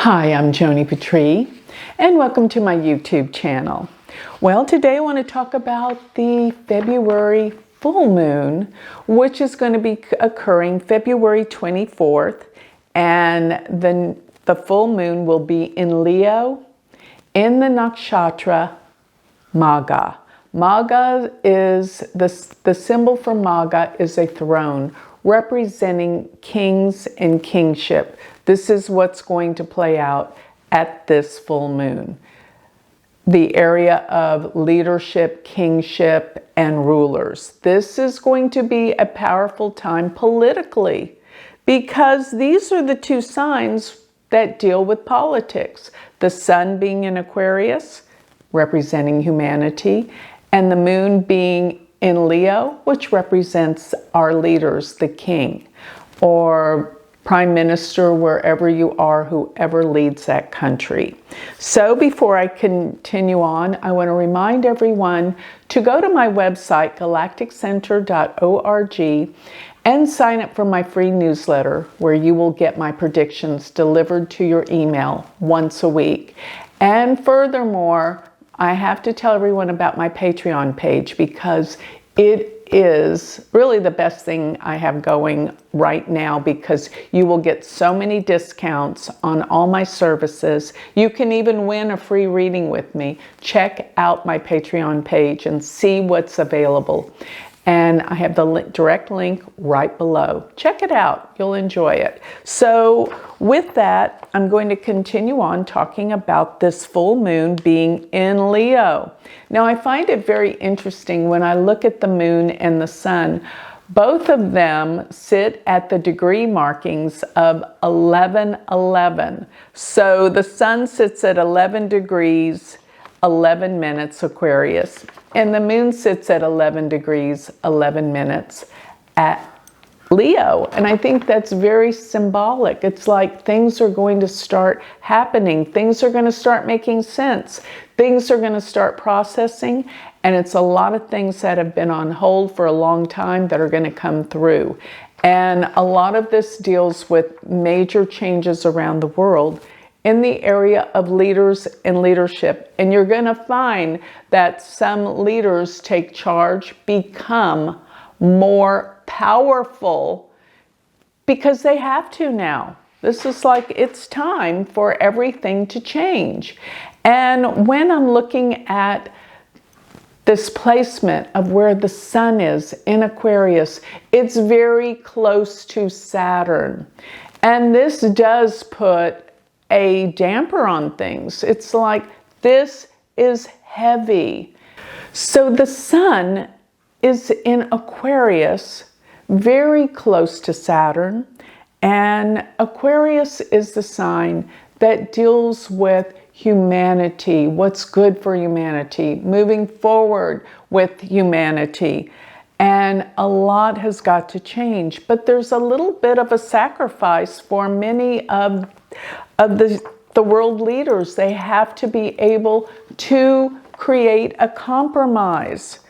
Hi, I'm Joni Patry, and welcome to my YouTube channel. Well, today I want to talk about the February full moon, which is going to be occurring February 24th, and the full moon will be in Leo, in the nakshatra Magha. Magha is, the symbol for Magha is a throne representing kings and kingship. This is what's going to play out at this full moon. The area of leadership, kingship, and rulers. This is going to be a powerful time politically because these are the two signs that deal with politics. The sun being in Aquarius, representing humanity, and the moon being in Leo, which represents our leaders, the king, or prime minister, wherever you are, whoever leads that country. So before I continue on, I want to remind everyone to go to my website, galacticcenter.org, and sign up for my free newsletter, where you will get my predictions delivered to your email once a week. And furthermore, I have to tell everyone about my Patreon page because it is really the best thing I have going right now, because you will get so many discounts on all my services. You can even win a free reading with me. Check out my Patreon page and see what's available. And I have the direct link right below. Check it out. You'll enjoy it. So with that, I'm going to continue on talking about this full moon being in Leo. Now, I find it very interesting when I look at the moon and the sun. Both of them sit at the degree markings of 11:11. So the sun sits at 11 degrees, 11 minutes Aquarius, and the moon sits at 11 degrees, 11 minutes at Leo. And I think that's very symbolic. It's like things are going to start happening. Things are going to start making sense. Things are going to start processing. And it's a lot of things that have been on hold for a long time that are going to come through. And a lot of this deals with major changes around the world in the area of leaders and leadership. And you're going to find that some leaders take charge, become more powerful because they have to now. This is like, it's time for everything to change. And when I'm looking at this placement of where the sun is in Aquarius, it's very close to Saturn. And this does put a damper on things. It's like, this is heavy. So the sun is in Aquarius, very close to Saturn, and Aquarius is the sign that deals with humanity, what's good for humanity, moving forward with humanity. And a lot has got to change, but there's a little bit of a sacrifice for many of the world leaders. They have to be able to create a compromise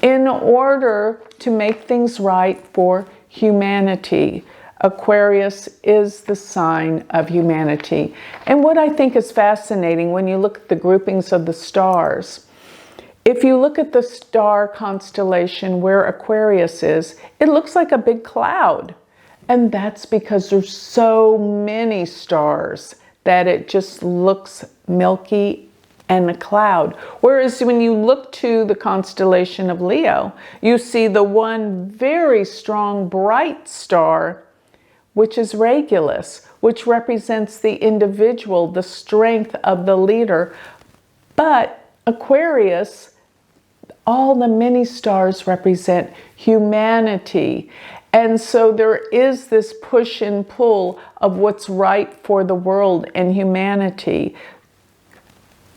in order to make things right for humanity. Aquarius is the sign of humanity. And what I think is fascinating when you look at the groupings of the stars, if you look at the star constellation where Aquarius is, it looks like a big cloud. And that's because there's so many stars that it just looks milky and a cloud. Whereas when you look to the constellation of Leo, you see the one very strong, bright star, which is Regulus, which represents the individual, the strength of the leader. But Aquarius, all the many stars represent humanity. And so there is this push and pull of what's right for the world and humanity.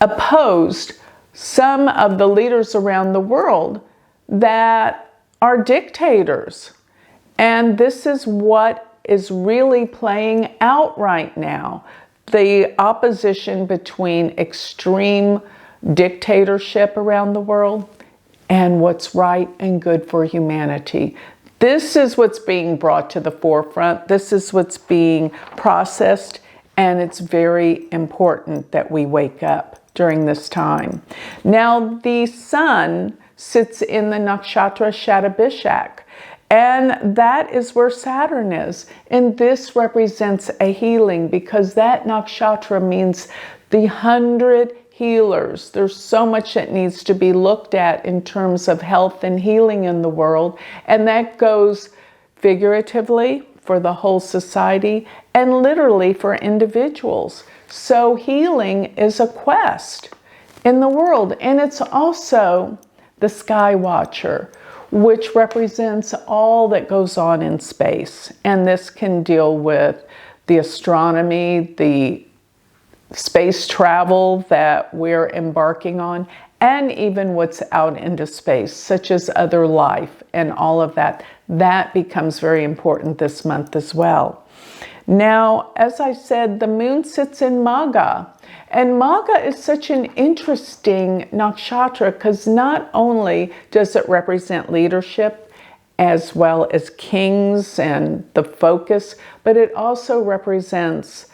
Opposed some of the leaders around the world that are dictators. And this is what is really playing out right now. The opposition between extreme dictatorship around the world and what's right and good for humanity. This is what's being brought to the forefront. This is what's being processed And it's very important that we wake up during this time. Now, the sun sits in the nakshatra Shatabhishak, and that is where Saturn is. And this represents a healing, because that nakshatra means the 100 healers. There's so much that needs to be looked at in terms of health and healing in the world, and that goes figuratively for the whole society and literally for individuals. So healing is a quest in the world, and it's also the Sky Watcher, which represents all that goes on in space. And this can deal with the astronomy, the space travel that we're embarking on, and even what's out into space, such as other life and all of that. That becomes very important this month as well. Now, as I said, the moon sits in Magha. And Magha is such an interesting nakshatra, because not only does it represent leadership as well as kings and the focus, but it also represents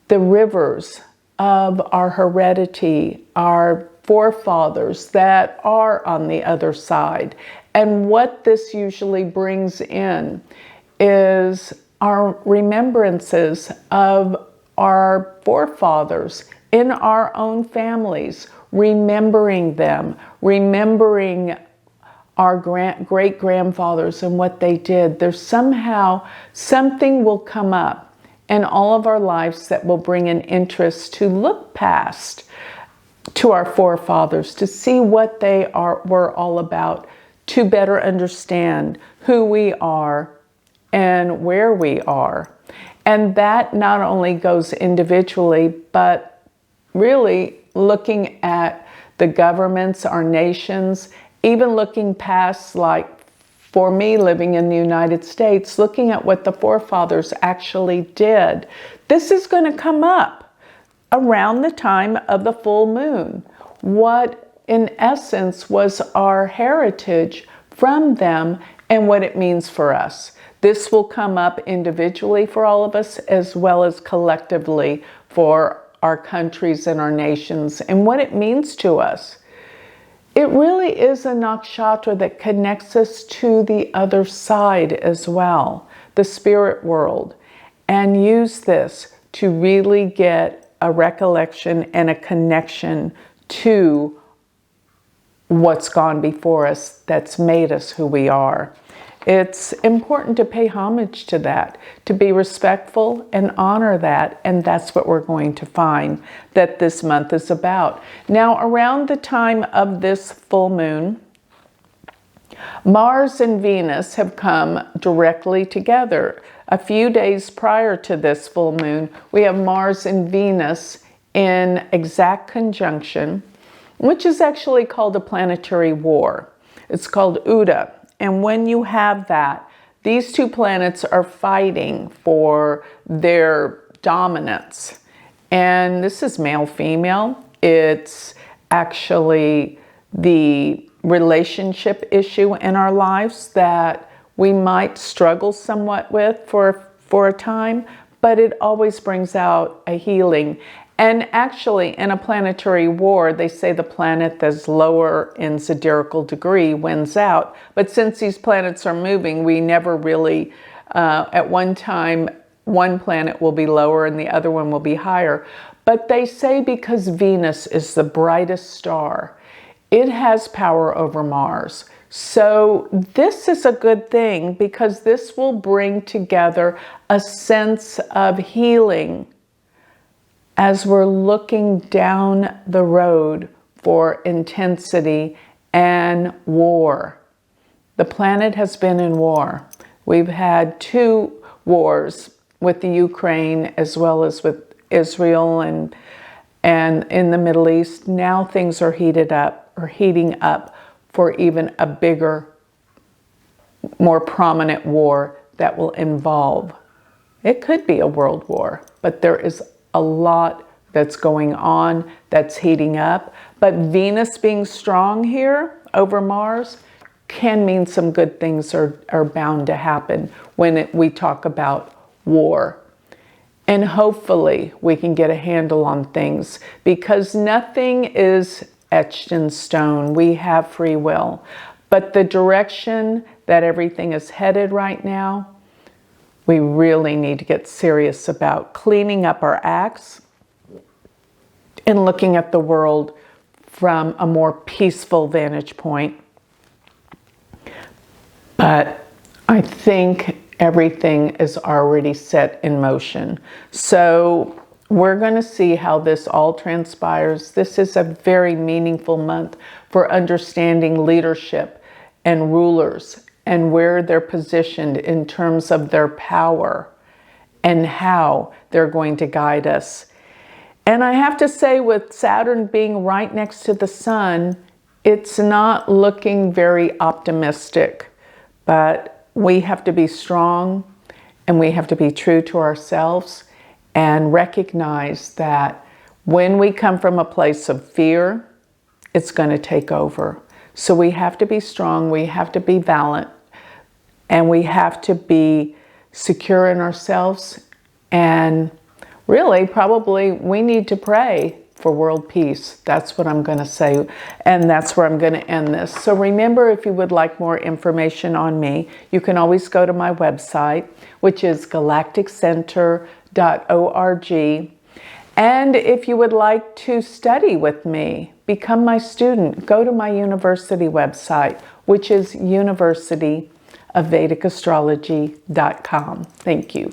the rivers of our heredity, our forefathers that are on the other side. And what this usually brings in is our remembrances of our forefathers in our own families, remembering them, remembering our great-grandfathers and what they did. There's somehow something will come up in all of our lives that will bring an interest to look past to our forefathers, to see what they were all about, to better understand who we are and where we are. And that not only goes individually, but really looking at the governments, our nations, even looking past, like for me living in the United States, looking at what the forefathers actually did. This is going to come up around the time of the full moon. What in essence was our heritage from them and what it means for us. This will come up individually for all of us, as well as collectively for our countries and our nations, and what it means to us. It really is a nakshatra that connects us to the other side as well, the spirit world, and use this to really get a recollection and a connection to what's gone before us that's made us who we are. It's important to pay homage to that, to be respectful and honor that, and that's what we're going to find that this month is about. Now, around the time of this full moon, Mars and Venus have come directly together. A few days prior to this full moon, we have Mars and Venus in exact conjunction, which is actually called a planetary war. It's called Uda. And when you have that, these two planets are fighting for their dominance. And this is male-female. It's actually the relationship issue in our lives that we might struggle somewhat with for a time, but it always brings out a healing. And actually, in a planetary war, they say the planet that's lower in zodiacal degree wins out. But since these planets are moving, we never really, at one time, one planet will be lower and the other one will be higher. But they say because Venus is the brightest star, it has power over Mars. So this is a good thing, because this will bring together a sense of healing as we're looking down the road for intensity and war. The planet has been in war. We've had 2 wars with the Ukraine as well as with Israel and in the Middle East. Now things are heating up for even a bigger, more prominent war that will involve. It could be a world war, but there is a lot that's going on, that's heating up. But Venus being strong here over Mars can mean some good things are bound to happen when we talk about war. And hopefully we can get a handle on things, because nothing is etched in stone. We have free will. But the direction that everything is headed right now, we really need to get serious about cleaning up our acts and looking at the world from a more peaceful vantage point. But I think everything is already set in motion. So we're going to see how this all transpires. This is a very meaningful month for understanding leadership and rulers and where they're positioned in terms of their power and how they're going to guide us. And I have to say, with Saturn being right next to the Sun, it's not looking very optimistic. But we have to be strong, and we have to be true to ourselves and recognize that when we come from a place of fear, it's going to take over. So we have to be strong, we have to be valiant, and we have to be secure in ourselves. And really, probably we need to pray for world peace. That's what I'm going to say, and that's where I'm going to end this. So remember, if you would like more information on me, you can always go to my website, which is galacticcenter.org. And if you would like to study with me, become my student, go to my university website, which is universityofvedicastrology.com. Thank you.